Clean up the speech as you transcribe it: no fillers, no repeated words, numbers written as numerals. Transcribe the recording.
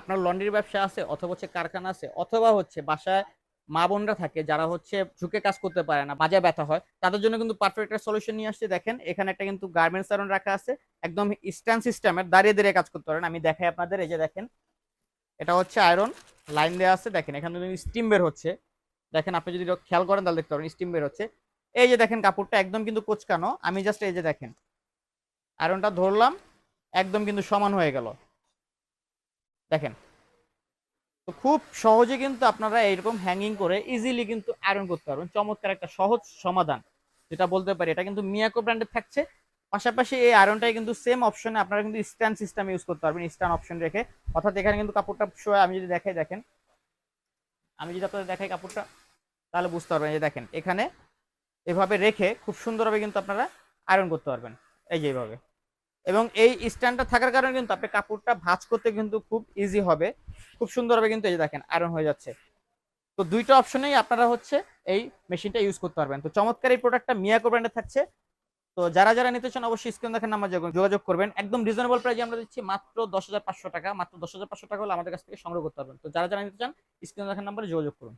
আপনার লন্ড্রির ব্যবসা আছে অথবা হচ্ছে কারখানা আছে অথবা হচ্ছে বাসায় মা বোনরা থাকে যারা হচ্ছে ঝুঁকে কাজ করতে পারে না, মাজা ব্যথা হয়, তাদের জন্য কিন্তু পারফেক্ট একটা সলিউশন নিয়ে আসছে। দেখেন এখানে একটা কিন্তু গার্মেন্টস আয়রন রাখা আছে, একদম স্ট্যান্ড সিস্টেমের, দাঁড়িয়ে দাঁড়িয়ে কাজ করতে পারেন। আমি দেখাই আপনাদের, এই যে দেখেন এটা হচ্ছে আয়রন, লাইন দেওয়া আছে, দেখেন এখানে স্টিম বের হচ্ছে। দেখেন আপনি যদি খেয়াল করেন তাহলে দেখতে পারেন স্টিম বের হচ্ছে। এই যে দেখেন কাপড়টা একদম কিন্তু কোচকানো, আমি জাস্ট এই যে দেখেন আয়রনটা ধরলাম, একদম কিন্তু সমান হয়ে গেল। দেখেন, তো খুব সহজে কিন্তু আপনারা এইরকম হ্যাঙ্গিং করে ইজিলি কিন্তু আয়রন করতে পারবেন। চমৎকার একটা সহজ সমাধান যেটা বলতে পারি, এটা কিন্তু মিয়াকো ব্র্যান্ডের থাকছে। পাশাপাশি এই আয়রনটাই কিন্তু সেম অপশনে আপনারা কিন্তু স্ট্যান্ড সিস্টেম ইউজ করতে পারবেন, স্ট্যান্ড অপশন রেখে। অর্থাৎ এখানে কিন্তু কাপড়টা শোয়, আমি যদি দেখাই দেখেন, আমি যদি আপনাদের দেখাই কাপড়টা তাহলে বুঝতে পারবেন। এই যে দেখেন এখানে এভাবে রেখে খুব সুন্দরভাবে কিন্তু আপনারা আয়রন করতে পারবেন, এই যে এইভাবে। এবং এই স্ট্যান্ডটা থাকার কারণে কিন্তু আপনি কাপড়টা ভাঁজ করতে কিন্তু খুব ইজি হবে, খুব সুন্দরভাবে কিন্তু এই যে দেখেন আয়রন হয়ে যাচ্ছে। তো দুইটা অপশনেই আপনারা হচ্ছে এই মেশিনটা ইউজ করতে পারবেন। তো চমৎকার এই প্রোডাক্টটা মিয়াকো ব্র্যান্ডে থাকছে। তো যারা যারা নিতে চান অবশ্যই স্ক্রিন দেখেন নাম্বার যোগাযোগ করবেন। একদম রিজনেবল প্রাইসে আমরা দিচ্ছি মাত্র 10,500 টাকা। মাত্র 10,500 টাকা হলে আমাদের কাছ থেকে সংগ্রহ করতে পারবেন। তো যারা যারা নিতে চান স্ক্রিন দেখেন নাম্বারে যোগাযোগ করুন।